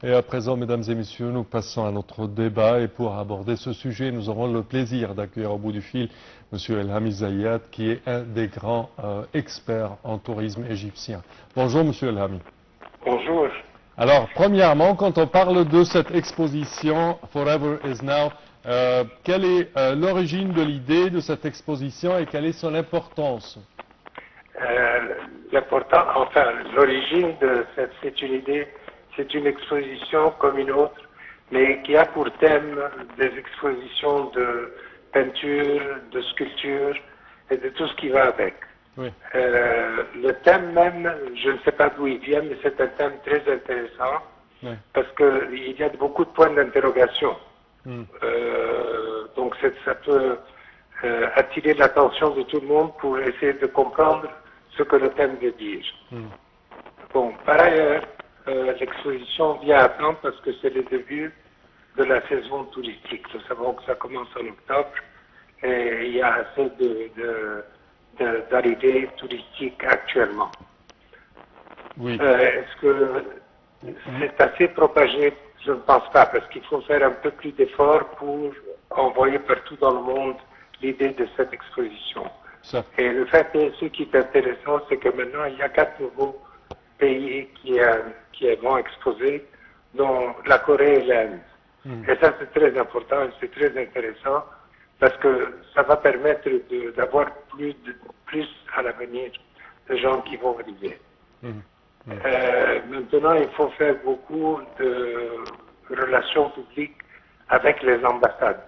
Et à présent, mesdames et messieurs, nous passons à notre débat. Et pour aborder ce sujet, nous aurons le plaisir d'accueillir au bout du fil M. Elhami Zayat, qui est un des grands experts en tourisme égyptien. Bonjour, M. Elhami. Bonjour. Alors, premièrement, quand on parle de cette exposition Forever is Now, quelle est l'origine de l'idée de cette exposition et quelle est son importance? L'origine de c'est une idée, c'est une exposition comme une autre, mais qui a pour thème des expositions de peinture, de sculpture et de tout ce qui va avec. Oui. Le thème même, je ne sais pas d'où il vient, mais c'est un thème très intéressant, Oui. parce qu'il y a beaucoup de points d'interrogation. Donc ça peut attirer l'attention de tout le monde pour essayer de comprendre ce que le thème veut dire. Bon, par ailleurs, l'exposition vient à temps parce que c'est le début de la saison touristique. Nous savons que ça commence en octobre et il y a assez d'arrivées touristiques actuellement. Oui. Est-ce que c'est assez propagé? Je ne pense pas, parce qu'il faut faire un peu plus d'efforts pour envoyer partout dans le monde l'idée de cette exposition. Ça. Et le fait, ce qui est intéressant, c'est que maintenant, il y a 4 nouveaux pays qui vont exposer, dont la Corée et l'Inde. Et ça, c'est très important et c'est très intéressant, parce que ça va permettre d'avoir plus à l'avenir de gens qui vont arriver. Maintenant, il faut faire beaucoup de relations publiques avec les ambassades.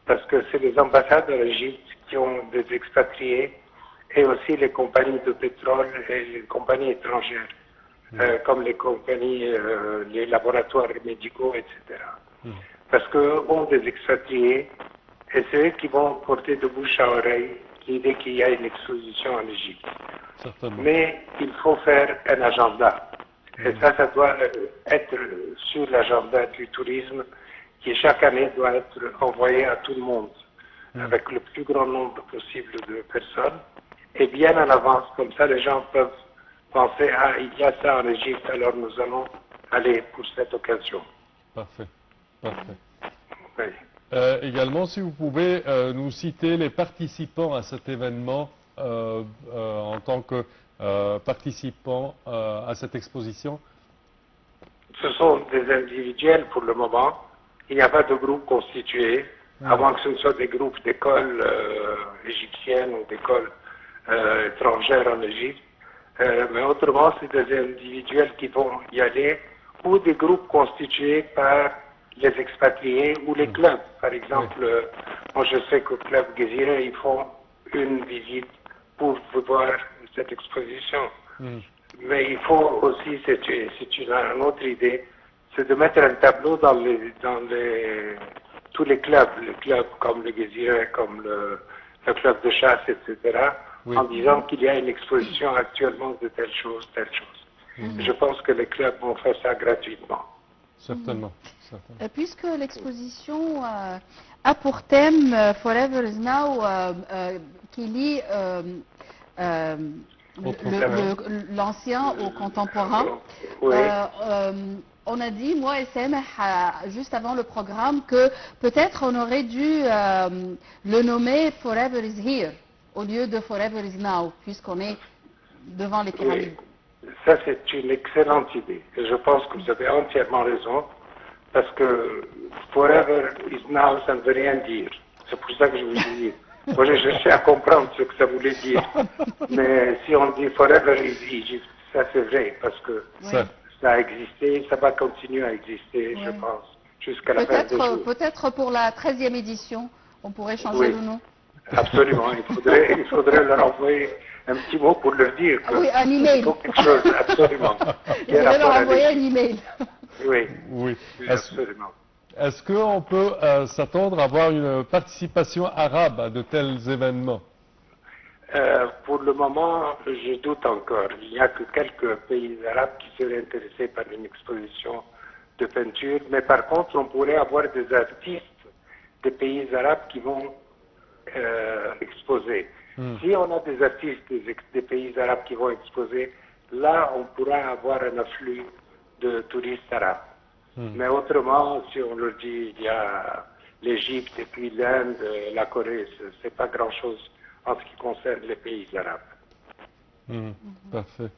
Parce que c'est les ambassades en Égypte qui ont des expatriés et aussi les compagnies de pétrole et les compagnies étrangères, comme les compagnies, les laboratoires médicaux, etc. Parce qu'eux ont des expatriés et c'est eux qui vont porter de bouche à oreille l'idée qu'il y a une exposition en Égypte. Certainement. Mais il faut faire un agenda. Et ça doit être sur l'agenda du tourisme qui chaque année doit être envoyé à tout le monde avec le plus grand nombre possible de personnes et bien en avance. Comme ça, les gens peuvent penser, ah, il y a ça en Égypte, alors nous allons aller pour cette occasion. Parfait. Parfait. Oui. Également, si vous pouvez nous citer les participants à cet événement en tant que participants à cette exposition. Ce sont des individuels pour le moment. Il n'y a pas de groupe constitué, avant que ce ne soit des groupes d'écoles égyptiennes ou d'écoles étrangères en Égypte. Mais autrement, c'est des individuels qui vont y aller ou des groupes constitués par les expatriés ou les clubs. Par exemple, moi je sais qu'au club Gezira, ils font une visite pour voir cette exposition. Mais il faut aussi, c'est une autre idée, c'est de mettre un tableau dans tous les clubs comme le Gezira, comme le club de chasse, etc., en disant qu'il y a une exposition actuellement de telle chose, telle chose. Je pense que les clubs vont faire ça gratuitement. Certainement. Certainement. Puisque l'exposition a pour thème Forever is Now, qui lie l'ancien au contemporain, Oui. on a dit, moi et Semeh, juste avant le programme, que peut-être on aurait dû le nommer Forever is Here, au lieu de Forever is Now, puisqu'on est devant les pyramides. Oui. Ça, c'est une excellente idée. Et je pense que vous avez entièrement raison, parce que Forever is Now, ça ne veut rien dire. C'est pour ça que je vous dis. Moi, j'ai cherché à comprendre ce que ça voulait dire. Mais si on dit Forever is Egypt, ça c'est vrai, parce que ça a existé, ça va continuer à exister, je pense, jusqu'à la fin des jours. Peut-être pour la 13e édition, on pourrait changer le nom. Absolument, il faudrait leur envoyer un petit mot pour leur dire que un email. Il faut quelque chose, absolument. Il faudrait leur envoyer un email. Oui, oui. Absolument. Est-ce qu'on peut s'attendre à avoir une participation arabe à de tels événements? Pour le moment, je doute encore. Il n'y a que quelques pays arabes qui seraient intéressés par une exposition de peinture, mais par contre, on pourrait avoir des artistes des pays arabes qui vont exposer. Si on a des artistes des pays arabes qui vont exposer, là, on pourra avoir un afflux de touristes arabes. Mais autrement, si on leur dit il y a l'Égypte et puis l'Inde, la Corée, c'est pas grand-chose en ce qui concerne les pays arabes. Parfait.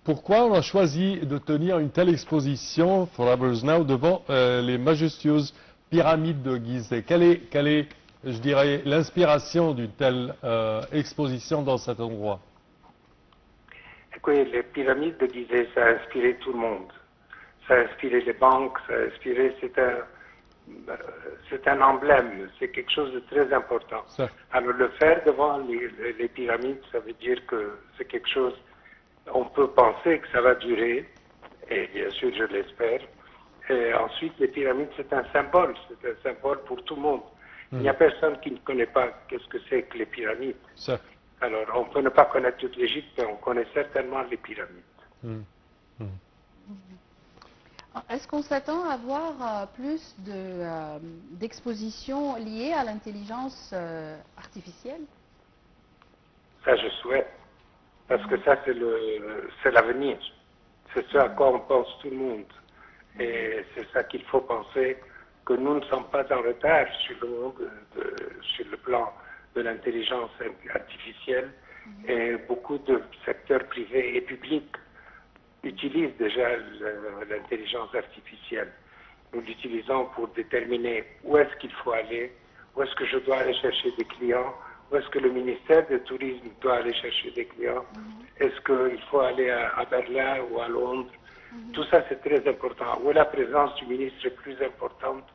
Pourquoi on a choisi de tenir une telle exposition, Forever Now, devant les majestueuses pyramides de Gizeh? Quelle est, je dirais, l'inspiration d'une telle exposition dans cet endroit? Écoutez, les pyramides de Gizeh, ça a inspiré tout le monde. Ça a inspiré les banques, ça a inspiré, c'est un emblème, c'est quelque chose de très important. Alors le faire devant les pyramides, ça veut dire que c'est quelque chose, on peut penser que ça va durer, et bien sûr je l'espère. Et ensuite, les pyramides, c'est un symbole pour tout le monde. Il n'y a personne qui ne connaît pas qu'est-ce que c'est que les pyramides. Alors on peut ne pas connaître toute l'Égypte, mais on connaît certainement les pyramides. Est-ce qu'on s'attend à voir plus d'expositions liées à l'intelligence artificielle? Ça, je souhaite. Parce que ça, c'est l'avenir. C'est ce à quoi on pense tout le monde. Et c'est ça qu'il faut penser, que nous ne sommes pas en retard sur le monde, sur le plan de l'intelligence artificielle. Et beaucoup de secteurs privés et publics utilisent déjà l'intelligence artificielle. Nous l'utilisons pour déterminer où est-ce qu'il faut aller, où est-ce que je dois aller chercher des clients, où est-ce que le ministère du Tourisme doit aller chercher des clients, est-ce qu'il faut aller à Berlin ou à Londres. Tout ça, c'est très important. Où est la présence du ministre est plus importante,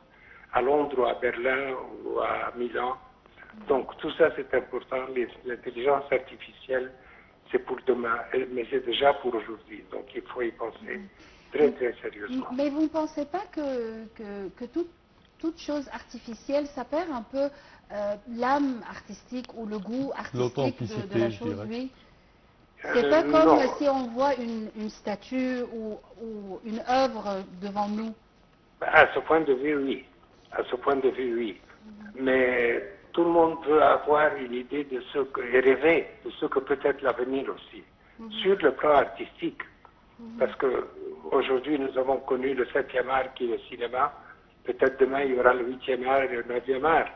à Londres ou à Berlin ou à Milan. Donc tout ça, c'est important. L'intelligence artificielle, c'est pour demain, mais c'est déjà pour aujourd'hui. Donc il faut y penser très très sérieusement. Mais vous ne pensez pas que toute chose artificielle, ça perd un peu l'âme artistique ou le goût artistique de la chose? Oui. C'est pas comme si on voit une statue ou une œuvre devant nous. À ce point de vue, oui. À ce point de vue, oui. Mais tout le monde veut avoir une idée de ce que, et rêver de ce que peut être l'avenir aussi, sur le plan artistique. Parce que aujourd'hui, nous avons connu le 7e art qui est le cinéma. Peut-être demain, il y aura le 8e art et le 9e art.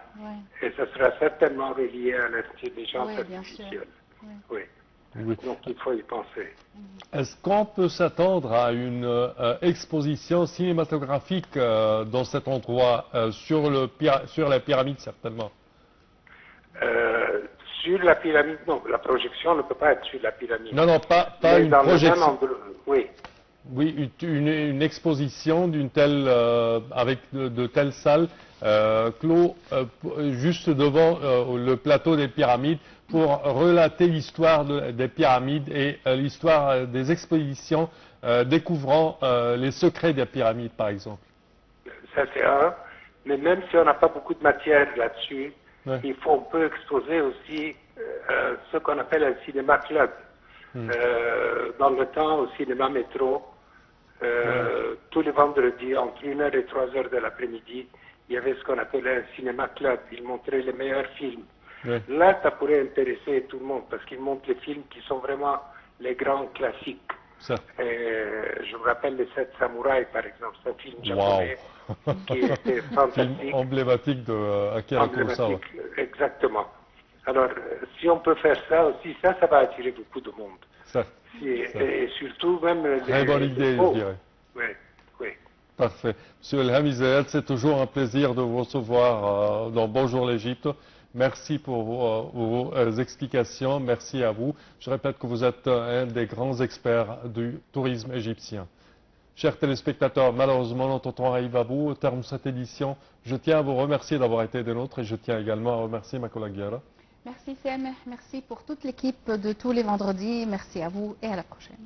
Et ce sera certainement relié à l'intelligence artificielle. Oui. Donc il faut y penser. Est-ce qu'on peut s'attendre à une exposition cinématographique dans cet endroit, sur la pyramide certainement? Sur la pyramide, non, la projection ne peut pas être sur la pyramide. Non, non, pas une projection. Oui. Oui, une exposition d'une telle, avec de telles salles, clos, juste devant le plateau des pyramides, pour relater l'histoire des pyramides et l'histoire des expéditions découvrant les secrets des pyramides, par exemple. Ça c'est un, mais même si on n'a pas beaucoup de matière là-dessus, on peut exposer aussi ce qu'on appelle un cinéma club. Dans le temps, au cinéma métro, tous les vendredis, entre 1h et 3h de l'après-midi, il y avait ce qu'on appelait un cinéma club. Ils montraient les meilleurs films. Là, ça pourrait intéresser tout le monde parce qu'ils montrent les films qui sont vraiment les grands classiques. Je me rappelle les 7 samouraïs, par exemple. C'est un film japonais qui était fantastique. Film emblématique de Akira Kurosawa. Exactement. Alors, si on peut faire ça aussi, ça va attirer beaucoup de monde. Et surtout, même... Très bonne idée, je dirais. Oui. Parfait. Monsieur El Hamizayat, c'est toujours un plaisir de vous recevoir dans Bonjour l'Égypte. Merci pour vos explications. Merci à vous. Je répète que vous êtes un des grands experts du tourisme égyptien. Chers téléspectateurs, malheureusement, notre temps arrive à bout. Au terme de cette édition, je tiens à vous remercier d'avoir été des nôtres et je tiens également à remercier ma collègue Yara. Merci Sam, merci pour toute l'équipe de tous les vendredis. Merci à vous et à la prochaine.